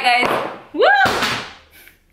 Hi guys! Woo!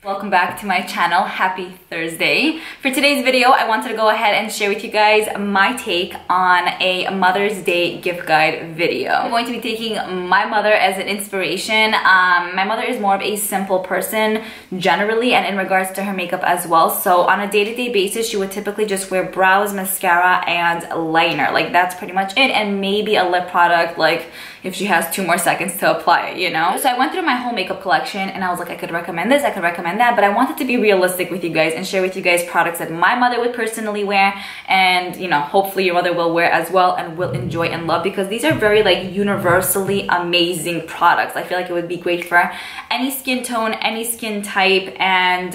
Welcome back to my channel. Happy Thursday. For today's video, I wanted to go ahead and share with you guys my take on a Mother's Day gift guide video. I'm going to be taking my mother as an inspiration. My mother is more of a simple person generally, and in regards to her makeup as well. So on a day-to-day basis, she would typically just wear brows, mascara, and liner. Like that's pretty much it, and maybe a lip product, like if she has 2 more seconds to apply it, you know? So I went through my whole makeup collection and I was like, I could recommend this, I could recommend that, but I wanted to be realistic with you guys and share with you guys products that my mother would personally wear, and you know, hopefully your mother will wear as well and will enjoy and love, because these are very like universally amazing products. I feel like it would be great for any skin tone, any skin type, and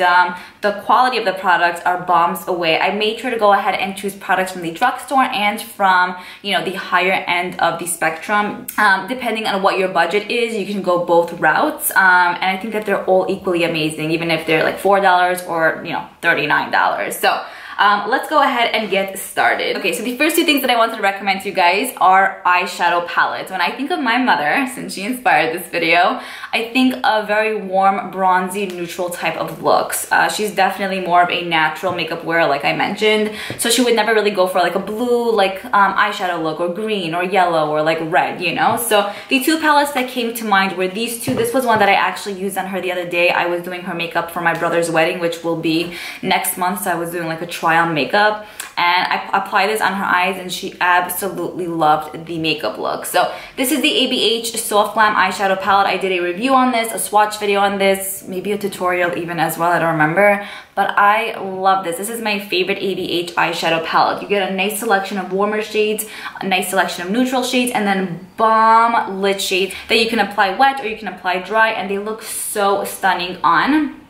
the quality of the products are bombs away. I made sure to go ahead and choose products from the drugstore and from, you know, the higher end of the spectrum. Depending on what your budget is, you can go both routes, and I think that they're all equally amazing, even if they're like $4 or, you know, $39. So let's go ahead and get started. Okay, so the first 2 things that I wanted to recommend to you guys are eyeshadow palettes. When I think of my mother, since she inspired this video, I think of very warm, bronzy, neutral type of looks. She's definitely more of a natural makeup wearer, like I mentioned. So she would never really go for like a blue, like eyeshadow look, or green, or yellow, or like red, you know? So the 2 palettes that came to mind were these 2. This was one that I actually used on her the other day. I was doing her makeup for my brother's wedding, which will be next month. So I was doing like a try on makeup, and I applied this on her eyes and she absolutely loved the makeup look. So this is the ABH Soft Glam eyeshadow palette. I did a review on this, a swatch video on this, maybe a tutorial even as well, I don't remember, but I love this. This is my favorite ABH eyeshadow palette. You get a nice selection of warmer shades, a nice selection of neutral shades, and then bomb lit shades that you can apply wet or you can apply dry, and they look so stunning on.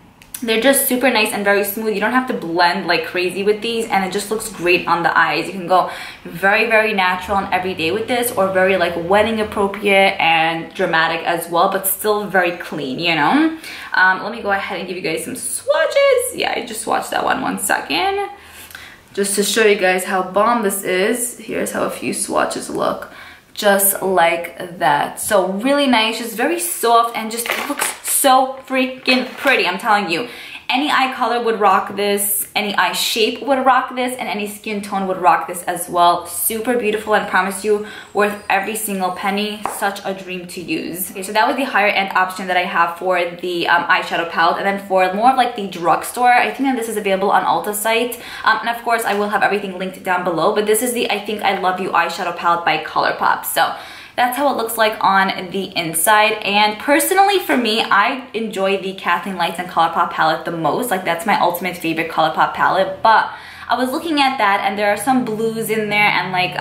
They're just super nice and very smooth. You don't have to blend like crazy with these, and it just looks great on the eyes. You can go very, very natural and everyday with this, or very like wedding appropriate and dramatic as well, but still very clean, you know? Let me go ahead and give you guys some swatches. Yeah, I just swatched that one second. Just to show you guys how bomb this is, here's how a few swatches look. Just like that. So really nice, just very soft, and just looks so freaking pretty. I'm telling you, any eye color would rock this, any eye shape would rock this, and any skin tone would rock this as well. Super beautiful, and promise you, worth every single penny. Such a dream to use. Okay, so that was the higher end option that I have for the eyeshadow palette. And then for more of like the drugstore, I think that this is available on Ulta site. And of course, I will have everything linked down below. But this is the I Think I Love You eyeshadow palette by ColourPop. So that's how it looks like on the inside. And personally for me, I enjoy the Kathleen Lights and ColourPop palette the most. Like that's my ultimate favorite ColourPop palette. But I was looking at that, and there are some blues in there and like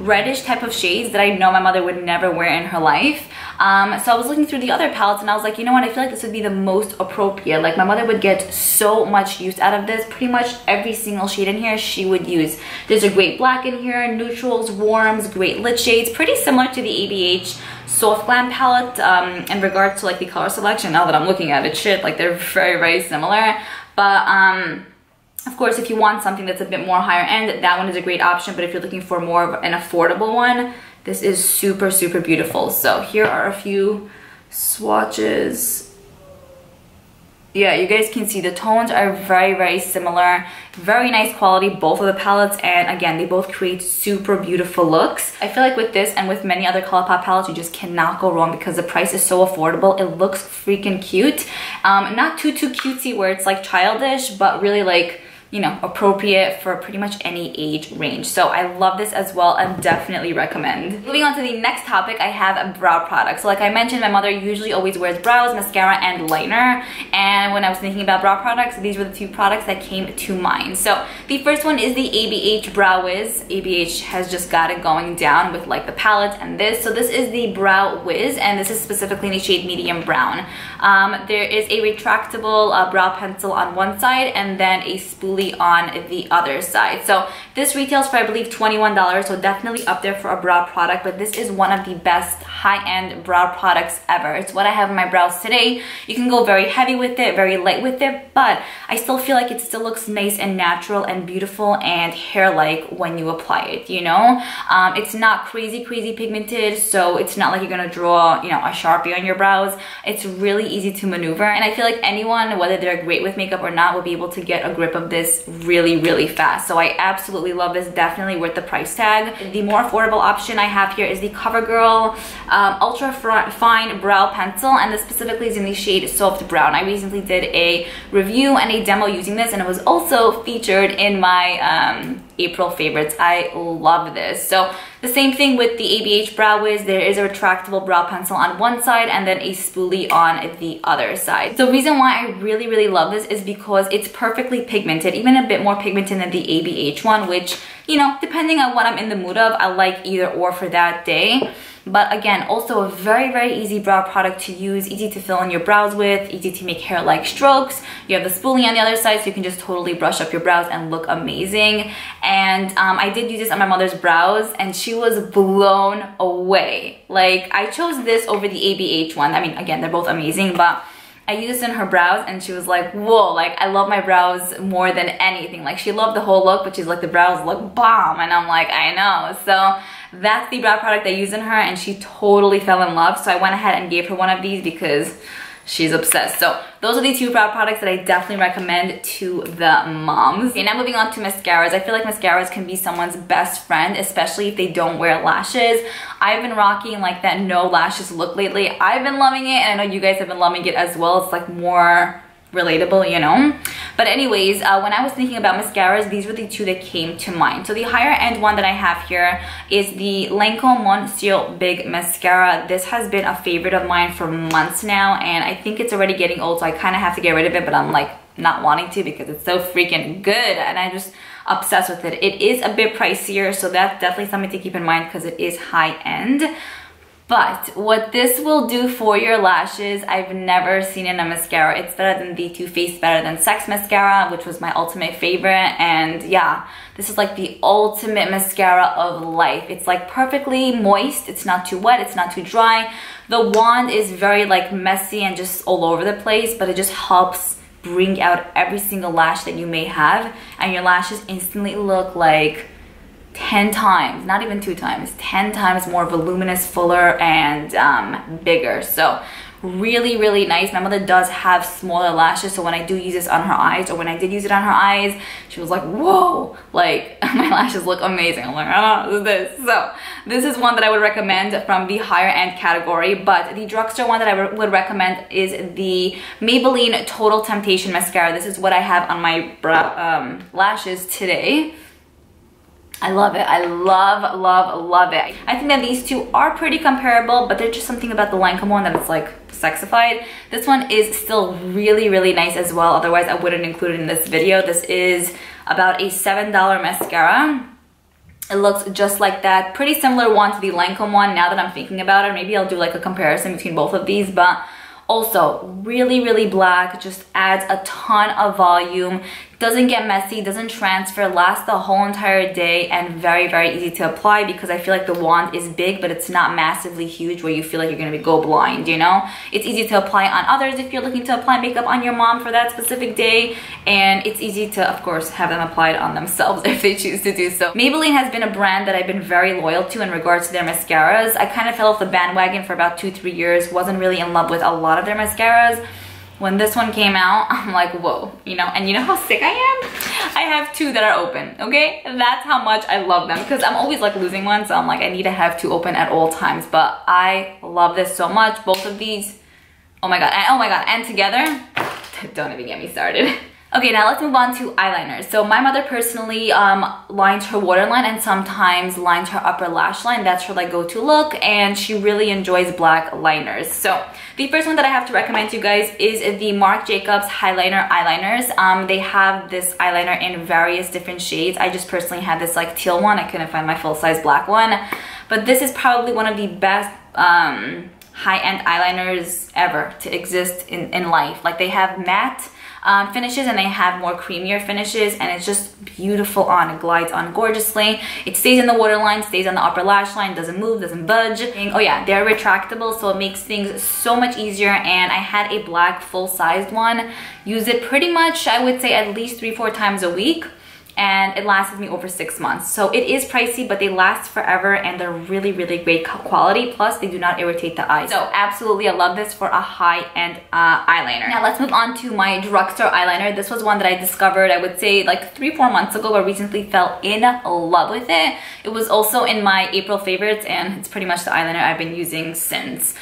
reddish type of shades that I know my mother would never wear in her life. So I was looking through the other palettes, and I was like, you know what, I feel like this would be the most appropriate. Like my mother would get so much use out of this. Pretty much every single shade in here she would use. There's a great black in here, neutrals, warms, great lit shades, pretty similar to the ABH Soft Glam palette in regards to like the color selection. Now that I'm looking at it, shit, like they're very, very similar. But of course, if you want something that's a bit more higher end, that one is a great option. But if you're looking for more of an affordable one, this is super, super beautiful. So here are a few swatches. Yeah, you guys can see the tones are very, very similar. Very nice quality, both of the palettes. And again, they both create super beautiful looks. I feel like with this and with many other ColourPop palettes, you just cannot go wrong because the price is so affordable. It looks freaking cute. Not too cutesy where it's like childish, but really like, you know, appropriate for pretty much any age range. So I love this as well and definitely recommend. Moving on to the next topic, I have a brow product. So like I mentioned, my mother usually always wears brows, mascara, and liner. And when I was thinking about brow products, these were the 2 products that came to mind. So the first one is the ABH Brow-Wiz. ABH has just got it going down with like the palette and this. So this is the Brow-Wiz, and this is specifically in the shade medium brown. There is a retractable brow pencil on one side, and then a spoolie on the other side. So this retails for I believe $21, so definitely up there for a brow product, but this is one of the best high-end brow products ever. It's what I have in my brows today. You can go very heavy with it, very light with it, but I still feel like it still looks nice and natural and beautiful and hair-like when you apply it, you know? It's not crazy pigmented, so it's not like you're gonna draw, you know, a Sharpie on your brows. It's really easy to maneuver, and I feel like anyone, whether they're great with makeup or not, will be able to get a grip of this really fast. So I absolutely love this, definitely worth the price tag. The more affordable option I have here is the CoverGirl Ultra Fine Brow Pencil, and this specifically is in the shade Soft Brown. I recently did a review and a demo using this, and it was also featured in my April favorites. I love this. So the same thing with the ABH Brow Wiz. There is a retractable brow pencil on one side and then a spoolie on the other side. So the reason why I really love this is because it's perfectly pigmented, even a bit more pigmented than the ABH one, which, you know, depending on what I'm in the mood of, I like either or for that day. But again, also a very easy brow product to use, easy to fill in your brows with, easy to make hair-like strokes. You have the spoolie on the other side, so you can just totally brush up your brows and look amazing. And I did use this on my mother's brows, and she was blown away. Like, I chose this over the ABH one. I mean, again, they're both amazing, but I used this in her brows and she was like, whoa, like I love my brows more than anything. Like, she loved the whole look, but she's like, the brows look bomb. And I'm like, I know. So that's the brow product I used in her, and she totally fell in love. So I went ahead and gave her one of these because she's obsessed. So those are the two brow products that I definitely recommend to the moms. Okay, now moving on to mascaras. I feel like mascaras can be someone's best friend, especially if they don't wear lashes. I've been rocking like that no lashes look lately. I've been loving it, and I know you guys have been loving it as well. It's like more relatable, you know? But anyways, when I was thinking about mascaras, these were the two that came to mind. So the higher end one that I have here is the Lancome Monsieur Big Mascara. This has been a favorite of mine for months now, and I think it's already getting old, so I kind of have to get rid of it, but I'm like not wanting to because it's so freaking good, and I'm just obsessed with it. It is a bit pricier, so that's definitely something to keep in mind because it is high end. But what this will do for your lashes, I've never seen in a mascara. It's better than the Too Faced Better Than Sex mascara, which was my ultimate favorite. And yeah, this is like the ultimate mascara of life. It's like perfectly moist. It's not too wet. It's not too dry. The wand is very like messy and just all over the place, but it just helps bring out every single lash that you may have. And your lashes instantly look like 10 times, not even 2 times, 10 times more voluminous, fuller, and bigger. So really nice. My mother does have smaller lashes, so when I do use this on her eyes, or when I did use it on her eyes, she was like, whoa, like my lashes look amazing. I'm like, oh, what is this? So this is one that I would recommend from the higher end category. But the drugstore one that I would recommend is the Maybelline Total Temptation Mascara. This is what I have on my brow lashes today. I love it. I love it. I think that these two are pretty comparable, but there's just something about the Lancome one that it's like sexified. This one is still really nice as well. Otherwise, I wouldn't include it in this video. This is about a $7 mascara. It looks just like that. Pretty similar one to the Lancome one now that I'm thinking about it. Maybe I'll do like a comparison between both of these, but also really black, just adds a ton of volume, doesn't get messy, doesn't transfer, lasts the whole entire day, and very easy to apply because I feel like the wand is big, but it's not massively huge where you feel like you're gonna go blind, you know? It's easy to apply on others if you're looking to apply makeup on your mom for that specific day, and it's easy to, of course, have them applied on themselves if they choose to do so. Maybelline has been a brand that I've been very loyal to in regards to their mascaras. I kind of fell off the bandwagon for about 2-3 years, wasn't really in love with a lot of their mascaras. When this one came out, I'm like, whoa, you know? And you know how sick I am? I have 2 that are open, okay? That's how much I love them, because I'm always like losing one, so I'm like, I need to have 2 open at all times. But I love this so much. Both of these, oh my god, and together, don't even get me started. Okay, now let's move on to eyeliners. So my mother personally lines her waterline and sometimes lines her upper lash line. That's her like go-to look, and she really enjoys black liners. So the first one that I have to recommend to you guys is the Marc Jacobs Highliner eyeliners. They have this eyeliner in various different shades. I just personally had this like teal one. I couldn't find my full-size black one, but this is probably one of the best high-end eyeliners ever to exist in life. Like, they have matte finishes, and they have more creamier finishes, and it's just beautiful on. It glides on gorgeously. It stays in the waterline, stays on the upper lash line, doesn't move, doesn't budge. Oh yeah, they're retractable, so it makes things so much easier. And I had a black full-sized one. Use it pretty much, I would say, at least 3-4 times a week, and it lasted me over 6 months. So it is pricey, but they last forever, and they're really, really great quality. Plus, they do not irritate the eyes. So absolutely, I love this for a high-end eyeliner. Now let's move on to my Drugstore eyeliner. This was one that I discovered, I would say, like 3-4 months ago, but recently fell in love with it. It was also in my April favorites, and it's pretty much the eyeliner I've been using since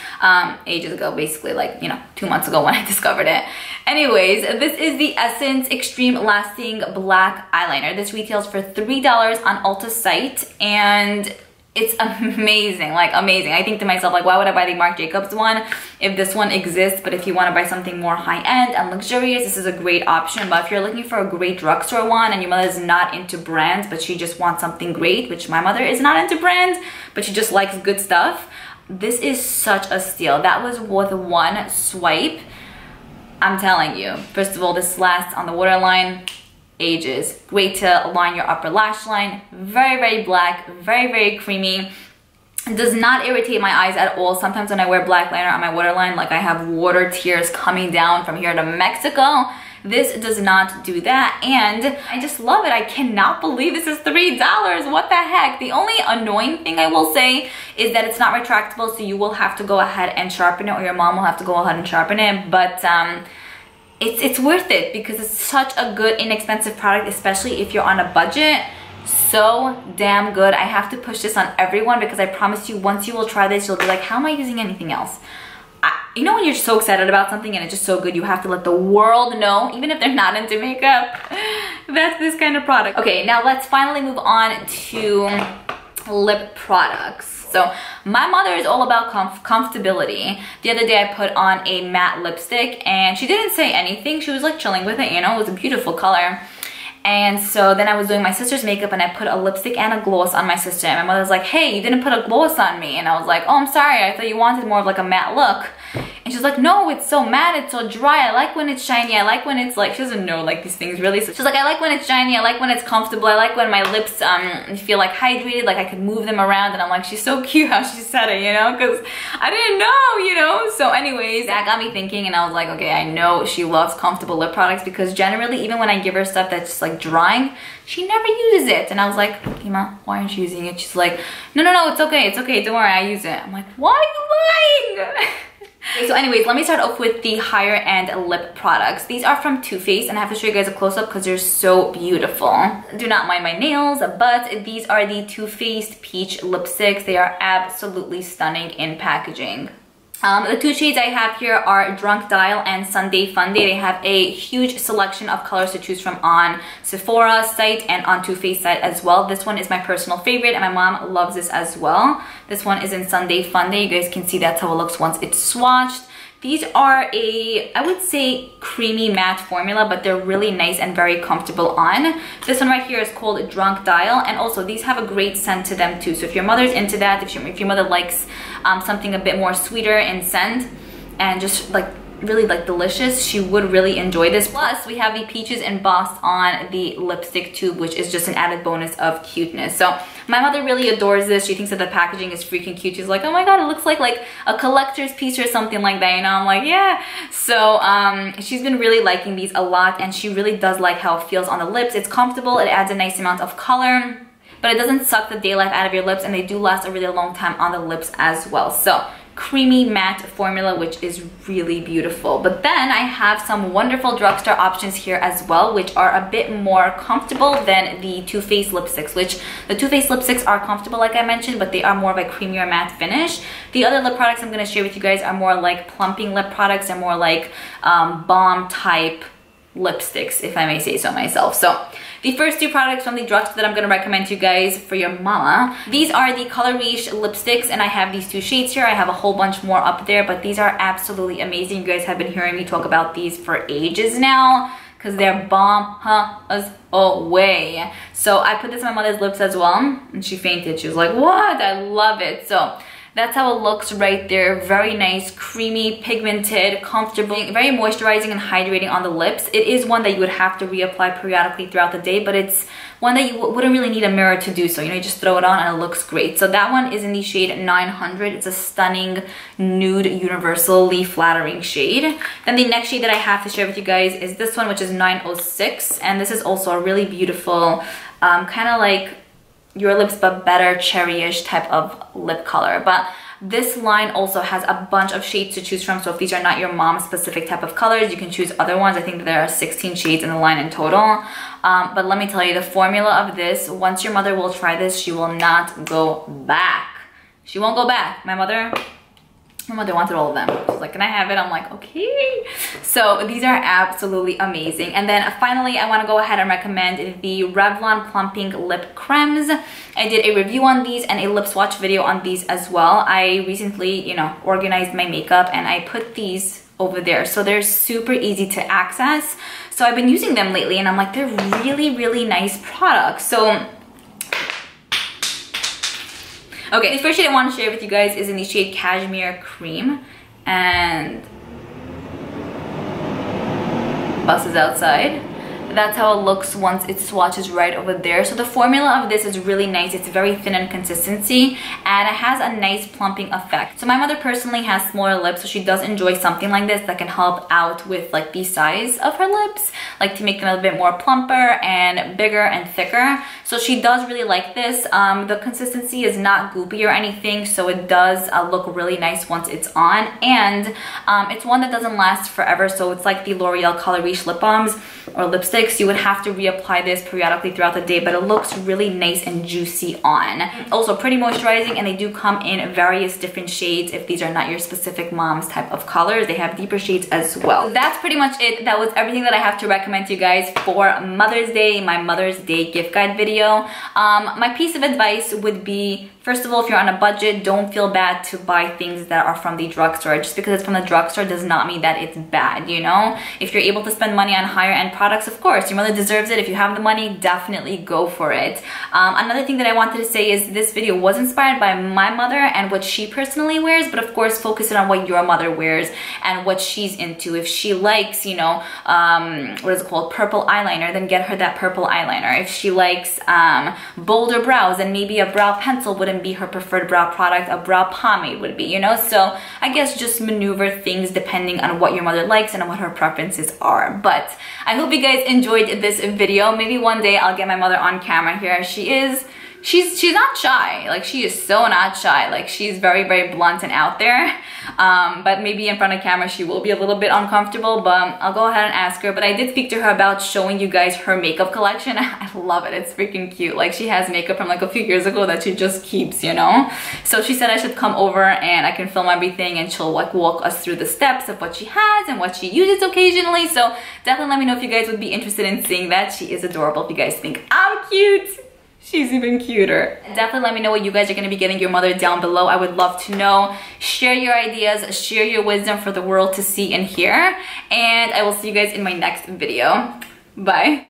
ages ago, basically, like, you know, 2 months ago when I discovered it. Anyways, this is the Essence Extreme Lasting Black Eyeliner. This retails for $3 on Ulta site, and it's amazing, like amazing. I think to myself, like, why would I buy the Marc Jacobs one if this one exists? But if you want to buy something more high-end and luxurious, this is a great option. But if you're looking for a great drugstore one and your mother is not into brands, but she just wants something great, which my mother is not into brands, but she just likes good stuff, this is such a steal. That was with one swipe. I'm telling you, first of all, this lasts on the waterline ages. Great to line your upper lash line. Very, very black, very, very creamy. It does not irritate my eyes at all. Sometimes when I wear black liner on my waterline, like I have water tears coming down from here to Mexico. This does not do that, and I just love it. I cannot believe this is $3. What the heck? The only annoying thing I will say is that it's not retractable, so you will have to go ahead and sharpen it, or your mom will have to go ahead and sharpen it, but it's worth it because it's such a good, inexpensive product, especially if you're on a budget. So damn good. I have to push this on everyone because I promise you, once you will try this, you'll be like, how am I using anything else? You know when you're so excited about something and it's just so good, you have to let the world know, even if they're not into makeup. That's this kind of product. Okay, now let's finally move on to lip products. So my mother is all about comfortability. The other day I put on a matte lipstick and she didn't say anything. She was like chilling with it, you know, it was a beautiful color. And so then I was doing my sister's makeup and I put a lipstick and a gloss on my sister. And my mother was like, hey, you didn't put a gloss on me. And I was like, oh, I'm sorry. I thought you wanted more of like a matte look. And she's like, no, it's so matte, it's so dry. I like when it's shiny. I like when it's like, she doesn't know like these things really. So she's like, I like when it's shiny. I like when it's comfortable. I like when my lips feel like hydrated, like I can move them around. And I'm like, she's so cute how she said it, you know, because I didn't know, you know. So anyways, that got me thinking, and I was like, okay, I know she loves comfortable lip products because generally, even when I give her stuff that's just like drying, she never uses it. And I was like, Kima, why aren't you using it? She's like, no, it's okay, don't worry, I use it. I'm like, why are you lying? Okay, so anyways, let me start off with the higher end lip products. These are from Too Faced, and I have to show you guys a close-up because they're so beautiful. Do not mind my nails, but these are the Too Faced Peach Lipsticks. They are absolutely stunning in packaging. The two shades I have here are Drunk Dial and Sunday Fun Day. They have a huge selection of colors to choose from on Sephora site and on Too Faced site as well. This one is my personal favorite and my mom loves this as well. This one is in Sunday Fun Day. You guys can see that's how it looks once it's swatched. These are I would say creamy matte formula, but they're really nice and very comfortable on. This one right here is called Drunk Dial, and also these have a great scent to them too. So if your mother's into that, if your mother likes something a bit more sweeter in scent and just like really like delicious, she would really enjoy this. Plus we have the peaches embossed on the lipstick tube, which is just an added bonus of cuteness. So my mother really adores this. She thinks that the packaging is freaking cute. She's like, oh my god, it looks like a collector's piece or something like that, you know. I'm like, yeah. So she's been really liking these a lot, and she really does like how it feels on the lips. It's comfortable, it adds a nice amount of color, but it doesn't suck the daylight out of your lips, and they do last a really long time on the lips as well. So creamy matte formula, which is really beautiful. But then I have some wonderful drugstore options here as well, which are a bit more comfortable than the Too Faced lipsticks, which the Too Faced lipsticks are comfortable like I mentioned, but they are more of a creamier matte finish. The other lip products I'm going to share with you guys are more like plumping lip products. They're more like balm type lipsticks, if I may say so myself. So the first two products from the drugstore that I'm going to recommend to you guys for your mama, these are the Color Riche lipsticks, and I have these two shades here. I have a whole bunch more up there, but these are absolutely amazing. You guys have been hearing me talk about these for ages now because they're bomb away. So I put this on my mother's lips as well, and she fainted. She was like, what? I love it. So That's how it looks right there. Very nice, creamy, pigmented, comfortable, very moisturizing and hydrating on the lips. It is one that you would have to reapply periodically throughout the day, but it's one that you wouldn't really need a mirror to do so. You know, you just throw it on and it looks great. So that one is in the shade 900. It's a stunning nude universally flattering shade. Then the next shade that I have to share with you guys is this one, which is 906. And this is also a really beautiful, kind of like Your Lips But Better cherryish type of lip color. But this line also has a bunch of shades to choose from, so if these are not your mom's specific type of colors, you can choose other ones. I think there are 16 shades in the line in total. But let me tell you, the formula of this, once your mother will try this, she will not go back. She won't go back. My mother wanted all of them. She's like, can I have it? I'm like, okay. So these are absolutely amazing. And then finally, I want to go ahead and recommend the Revlon Plumping Lip Creams. I did a review on these and a lip swatch video on these as well. I recently, you know, organized my makeup and I put these over there. So they're super easy to access. So I've been using them lately and I'm like, they're really, really nice products. So okay, the first shade I want to share with you guys is in the shade Cashmere Cream, and buses outside. That's how it looks once it swatches right over there. So the formula of this is really nice. It's very thin in consistency and it has a nice plumping effect. So my mother personally has smaller lips, so she does enjoy something like this that can help out with like the size of her lips, like to make them a bit more plumper and bigger and thicker. So she does really like this. The consistency is not goopy or anything, so it does look really nice once it's on. And it's one that doesn't last forever, so it's like the L'Oreal Color Riche lip balms or lipsticks. You would have to reapply this periodically throughout the day, but it looks really nice and juicy on. Also pretty moisturizing, and they do come in various different shades. If these are not your specific mom's type of colors, they have deeper shades as well. That's pretty much it. That was everything that I have to recommend to you guys for Mother's Day, my Mother's Day gift guide video. My piece of advice would be, first of all, if you're on a budget, don't feel bad to buy things that are from the drugstore. Just because it's from the drugstore does not mean that it's bad, you know? If you're able to spend money on higher end products, of course, your mother deserves it. If you have the money, definitely go for it. Another thing that I wanted to say is this video was inspired by my mother and what she personally wears, but of course, focus it on what your mother wears and what she's into. If she likes, you know, what is it called? Purple eyeliner, then get her that purple eyeliner. If she likes bolder brows, then maybe a brow pencil wouldn't be her preferred brow product, a brow pomade would be, you know? So I guess just maneuver things depending on what your mother likes and what her preferences are. But I hope you guys enjoyed this video. Maybe one day I'll get my mother on camera here. She's not shy. Like, she is so not shy. Like, she's very, very blunt and out there. But maybe in front of camera she will be a little bit uncomfortable, but I'll go ahead and ask her. But I did speak to her about showing you guys her makeup collection. I love it. It's freaking cute. Like, she has makeup from like a few years ago that she just keeps, you know? So she said I should come over and I can film everything and she'll like walk us through the steps of what she has and what she uses occasionally. So definitely let me know if you guys would be interested in seeing that. She is adorable. If you guys think I'm cute, she's even cuter. Definitely let me know what you guys are going to be getting your mother down below. I would love to know. Share your ideas, share your wisdom for the world to see and hear. And I will see you guys in my next video. Bye.